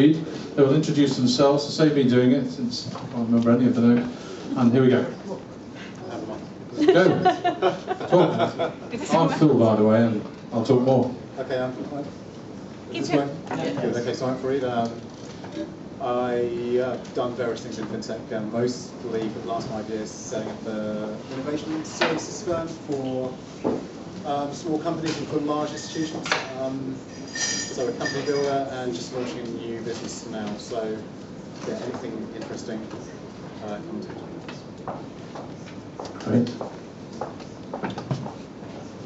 They will introduce themselves, to save me doing it, since I can't remember any of the names. And here we go. Go. Talk. I'm Phil, by the way, and I'll talk more. Okay, I'm fine. Is this one? Good. Okay, so I'm Fareed. I've done various things in fintech, mostly for the last 5 years setting up an innovation services firm for small companies and for large institutions. So a company builder and just launching a new business now. So yeah, anything interesting, come to. Great.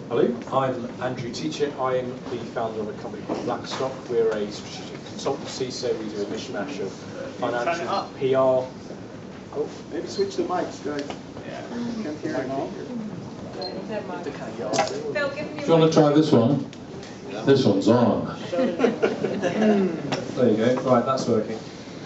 Hello, I'm Andrew Teacher. I'm the founder of a company called Blackstock. We're a strategic consultancy, so we do a mishmash of financial, PR. Oh, maybe switch the mics, guys. Can't hear it all. If you want to try this one, this one's on. There you go. Right, that's working.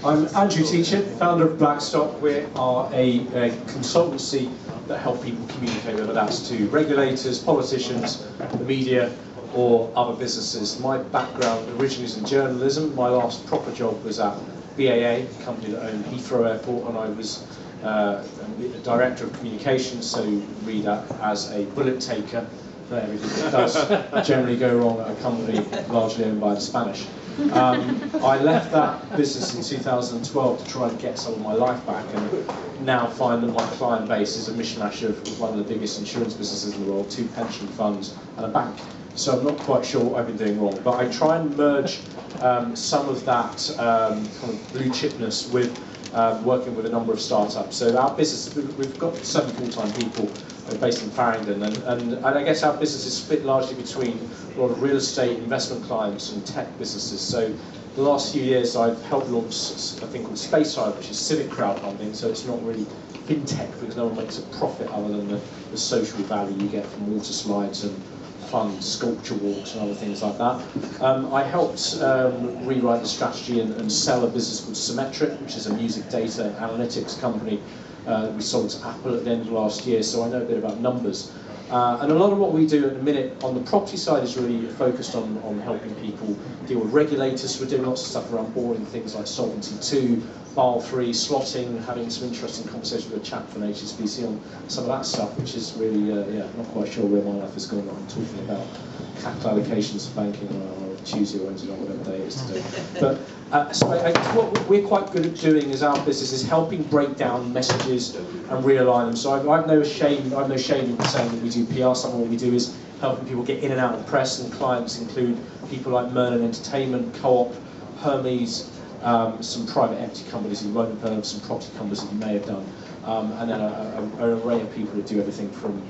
I'm Andrew Teacher, founder of Blackstock. We are a consultancy that help people communicate, whether that's to regulators, politicians, the media, or other businesses. My background originally is in journalism. My last proper job was at BAA, a company that owned Heathrow Airport, and I was a director of communications, so read that as a bullet taker for everything that does generally go wrong at a company largely owned by the Spanish. I left that business in 2012 to try and get some of my life back, and now find that my client base is a mishmash of one of the biggest insurance businesses in the world, 2 pension funds and a bank. So I'm not quite sure what I've been doing wrong, but I try and merge some of that kind of blue chipness with working with a number of startups. So our business, we've got 7 full-time people based in Farringdon, and I guess our business is split largely between a lot of real estate investment clients and tech businesses. So the last few years I've helped launch a thing called Spaceside, which is civic crowdfunding, so it's not really fintech because no one makes a profit other than the social value you get from water slides and fun sculpture walks and other things like that. I helped rewrite the strategy and sell a business called Symmetric, which is a music data analytics company. We sold to Apple at the end of last year, so I know a bit about numbers. And a lot of what we do at the minute on the property side is really focused on helping people deal with regulators. We're doing lots of stuff around boring things like Solvency II, Basel III, slotting, having some interesting conversations with a chap from HSBC on some of that stuff, which is really, not quite sure where my life is going. I'm talking about capital allocations for banking on a Tuesday or Wednesday, or whatever day it is today. But so I guess what we're quite good at doing as our business is helping break down messages and realign them. So I've no shame in saying that we do PR. Some of what we do is helping people get in and out of the press, and clients include people like Merlin Entertainment, Co-op, Hermes, some private equity companies you won't have heard of, some property companies that you may have done, and then an array of people that do everything from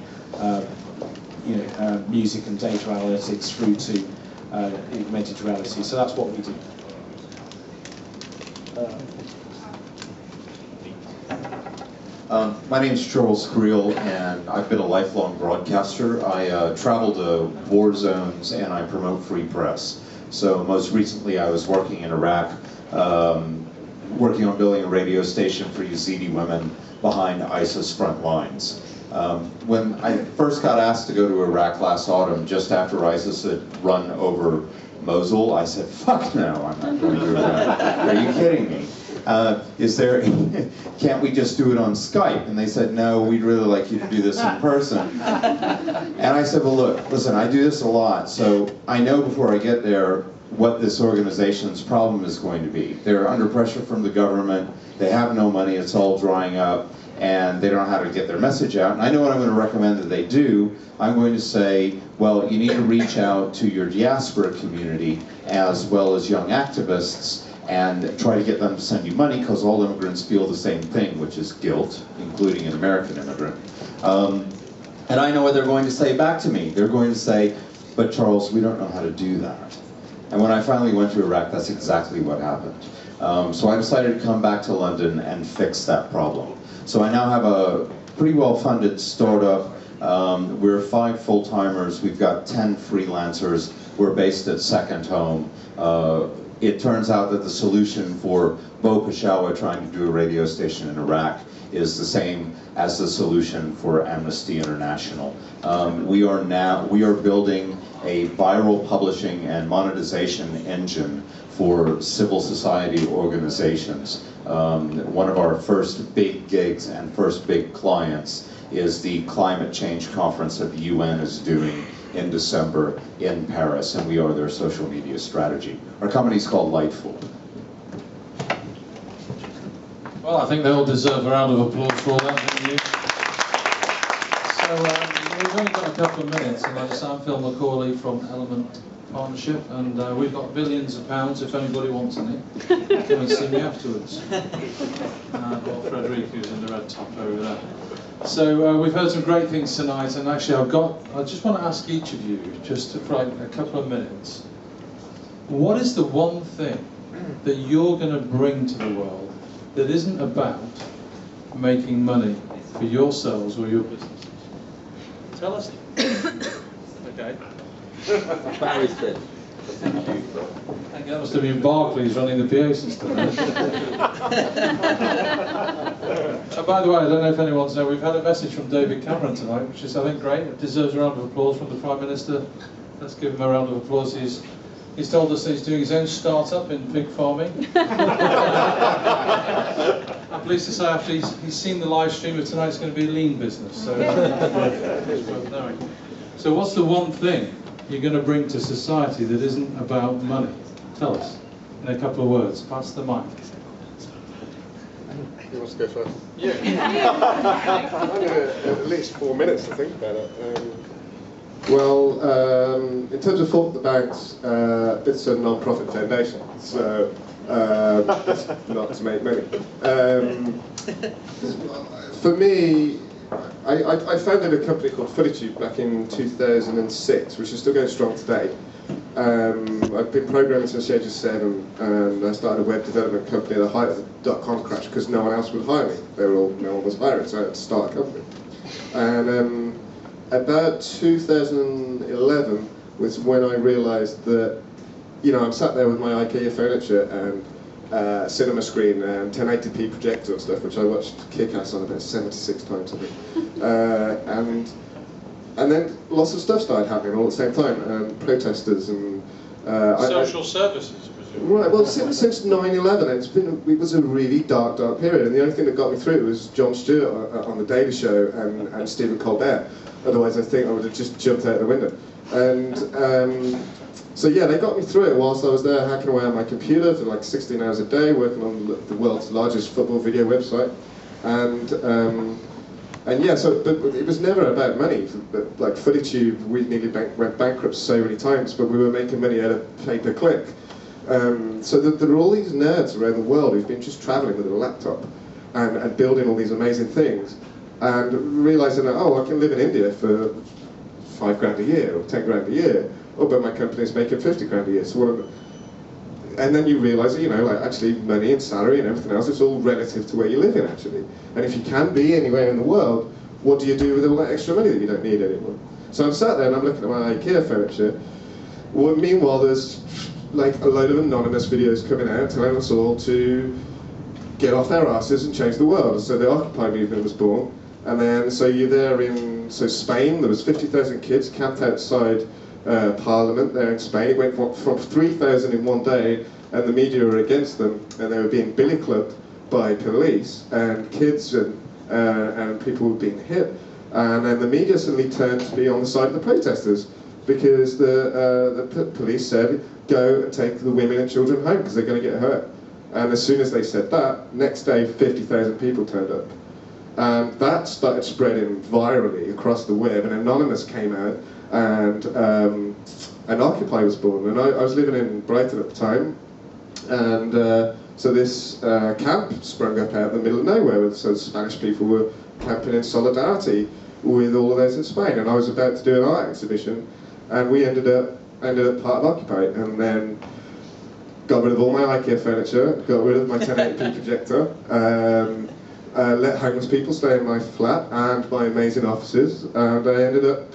music and data analytics through to augmented reality. So that's what we do. My name is Charles Creel, and I've been a lifelong broadcaster. I travel to war zones and I promote free press. So most recently I was working in Iraq, working on building a radio station for Yazidi women behind ISIS front lines. When I first got asked to go to Iraq last autumn, just after ISIS had run over Mosul, I said, fuck no, I'm not going to Iraq. Are you kidding me? Can't we just do it on Skype? And they said, no, we'd really like you to do this in person. And I said, well, look, listen, I do this a lot, so I know before I get there what this organization's problem is going to be. They're under pressure from the government, they have no money, it's all drying up, and they don't know how to get their message out. And I know what I'm going to recommend that they do. I'm going to say, well, you need to reach out to your diaspora community as well as young activists and try to get them to send you money, because all immigrants feel the same thing, which is guilt, including an American immigrant. And I know what they're going to say back to me. They're going to say, but Charles, we don't know how to do that. And when I finally went to Iraq, that's exactly what happened. So I decided to come back to London and fix that problem. So I now have a pretty well-funded startup. We're 5 full-timers. We've got 10 freelancers. We're based at Second Home. It turns out that the solution for Bo Peshawar trying to do a radio station in Iraq is the same as the solution for Amnesty International. We are building a viral publishing and monetization engine for civil society organizations. One of our first big gigs and first big clients is the climate change conference that the UN is doing in December in Paris, and we are their social media strategy. Our company is called Lightful. Well, I think they all deserve a round of applause for all that, don't you? So we've only got a couple of minutes, and I'm Phil McCauley from Element Partnership, and we've got billions of pounds if anybody wants any. Come and see me afterwards. Or Frederic, who's in the red top over there. So we've heard some great things tonight, and actually I just want to ask each of you, just for a couple of minutes, what is the one thing that you're going to bring to the world that isn't about making money for yourselves or your businesses? Tell us. Okay. Barry's bit. I think that must have been Barclays running the PA system. By the way, I don't know if anyone's know, we've had a message from David Cameron tonight, which is, I think, great. It deserves a round of applause from the Prime Minister. Let's give him a round of applause. He's told us that he's doing his own start-up in pig farming. I'm pleased to say after he's seen the live stream of tonight, it's going to be a lean business. So it's worth knowing. So what's the one thing you're going to bring to society that isn't about money? Tell us in a couple of words. Pass the mic. Who wants to go first? Yeah. I'm going to at least 4 minutes to think about it. In terms of Fault the Banks, it's a non-profit foundation, so it's not to make money. For me, I founded a company called FootyTube back in 2006, which is still going strong today. I've been programming since the age of 7, and I started a web development company at the height of the dot-com crash because no one else would hire me. No one was hiring, so I had to start a company. And about 2011 was when I realised that, I'm sat there with my IKEA furniture and cinema screen and 1080p projector and stuff, which I watched Kick-Ass on about 76 times, I think. And then lots of stuff started happening all at the same time, and protesters and... Social services, presumably. Right, well, since 9/11, it was a really dark period, and the only thing that got me through it was Jon Stewart on The Daily Show and Stephen Colbert. Otherwise, I think I would have just jumped out the window. And so yeah, they got me through it whilst I was there hacking away on my computer for like 16 hours a day, working on the world's largest football video website. And yeah, but it was never about money. Like FootyTube, we nearly went bankrupt so many times, but we were making money out of pay-per-click. So there are all these nerds around the world who've been just traveling with a laptop and building all these amazing things, and realizing that, I can live in India for $5 grand a year or 10 grand a year. But my company's making 50 grand a year. So and then you realize that, actually money and salary and everything else is all relative to where you live in, actually. And if you can be anywhere in the world, what do you do with all that extra money that you don't need anymore? So I'm sat there and I'm looking at my IKEA furniture. Well, meanwhile, there's like a load of anonymous videos coming out telling us all to get off our asses and change the world. So the Occupy movement was born. And then, so you're there in Spain, there was 50,000 kids camped outside Parliament there in Spain. It went from 3,000 in one day, and the media were against them, and they were being billy clubbed by police, and kids and people were being hit. And then the media suddenly turned to be on the side of the protesters, because the police said, go and take the women and children home, because they're going to get hurt. And as soon as they said that, next day 50,000 people turned up. And that started spreading virally across the web, and Anonymous came out, and Occupy was born. And I was living in Brighton at the time, and so this camp sprung up out in the middle of nowhere. So the Spanish people were camping in solidarity with all of those in Spain, and I was about to do an art exhibition, and we ended up part of Occupy, and then got rid of all my IKEA furniture, got rid of my 1080p projector, let homeless people stay in my flat and my amazing offices, and I ended up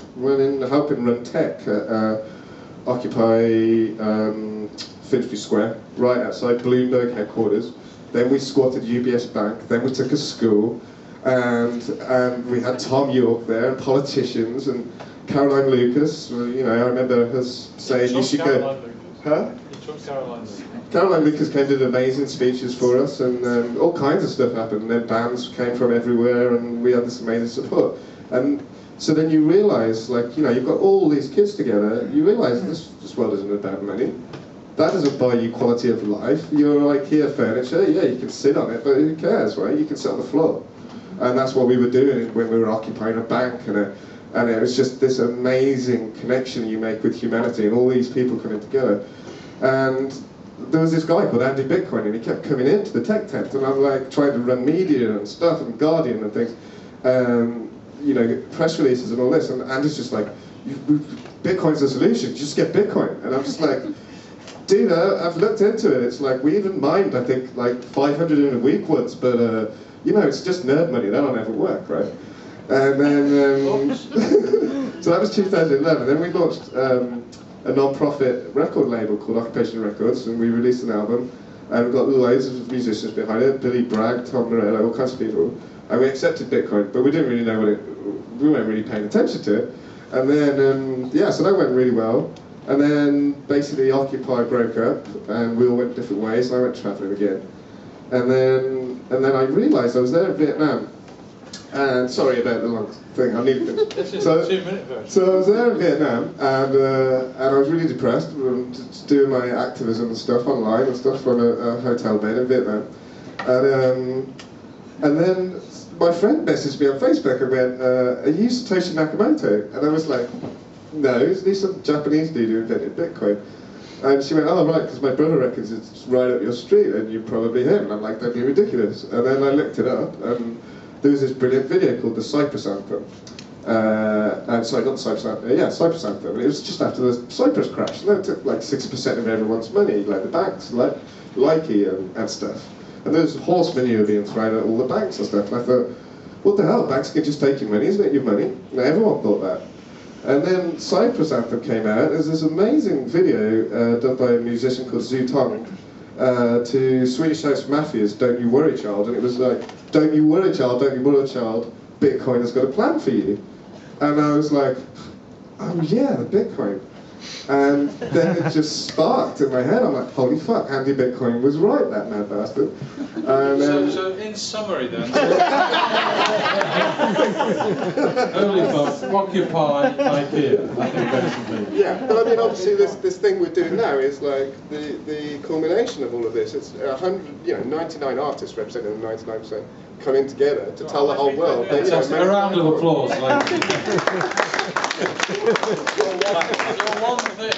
helping run tech at Occupy Finsbury Square, right outside Bloomberg headquarters. Then we squatted UBS Bank, then we took a school, and we had Tom York there, and politicians, and Caroline Lucas. I remember her saying, you should go... Huh? Caroline Lucas came to do amazing speeches for us, and all kinds of stuff happened. And then bands came from everywhere, and we had this amazing support. And so then you realise, like, you know, you've got all these kids together. You realise this world isn't about money. That doesn't buy you quality of life. You're like, here, furniture. Yeah, you can sit on it, but who cares, right? You can sit on the floor. And that's what we were doing when we were occupying a bank, and it was just this amazing connection you make with humanity, and all these people coming together. And there was this guy called Andy Bitcoin, and he kept coming into the tech tent, and I'm like trying to run media and stuff, and Guardian and things, you know, press releases and all this, and Andy's just like, Bitcoin's the solution, just get Bitcoin. And I'm just like, dude, I've looked into it. It's like, we even mined, I think, like 500 in a week once, but you know, it's just nerd money. That'll never work, right? And then, so that was 2011. Then we launched a non-profit record label called Occupation Records, and we released an album, and we got loads of musicians behind it, Billy Bragg, Tom Morello, all kinds of people, and we accepted Bitcoin, but we didn't really know we weren't really paying attention to it. And then, yeah, so that went really well. And then basically Occupy broke up, and we all went different ways, and I went travelling again. And then I realised I was there in Vietnam. And sorry about the long thing, I need to. So I was there in Vietnam, and I was really depressed, just doing my activism and stuff online and stuff from a hotel bed in Vietnam. And then my friend messaged me on Facebook and went, "Are you Satoshi Nakamoto?" And I was like, "No, he's some Japanese dude who invented Bitcoin." And she went, "Oh, right, because my brother reckons it's right up your street, and you're probably him." And I'm like, "That'd be ridiculous." And then I looked it up, and there was this brilliant video called the Cyprus Anthem. Sorry, not the Cyprus Anthem, yeah, Cyprus Anthem. And it was just after the Cyprus crash, and that took like 6% of everyone's money, like the banks, like Likey and stuff. And there was horse manure being thrown at all the banks and stuff. And I thought, what the hell, banks can just take your money, isn't it your money? And everyone thought that. And then Cyprus Anthem came out. There's this amazing video done by a musician called Zhu Tong to Swedish House Mafia's Don't You Worry Child. And it was like, don't you worry child, don't you worry child, Bitcoin has got a plan for you. And I was like, oh yeah, the Bitcoin. And then it just sparked in my head. I'm like, holy fuck, Andy Bitcoin was right, that mad bastard. And, so in summary then, only for Occupy IKEA, I think basically. yeah, but I mean, obviously this thing we're doing now is like the culmination of all of this. It's 99 artists representing 99% coming together to tell the whole world. That, a round of applause, ladies. You're one thing.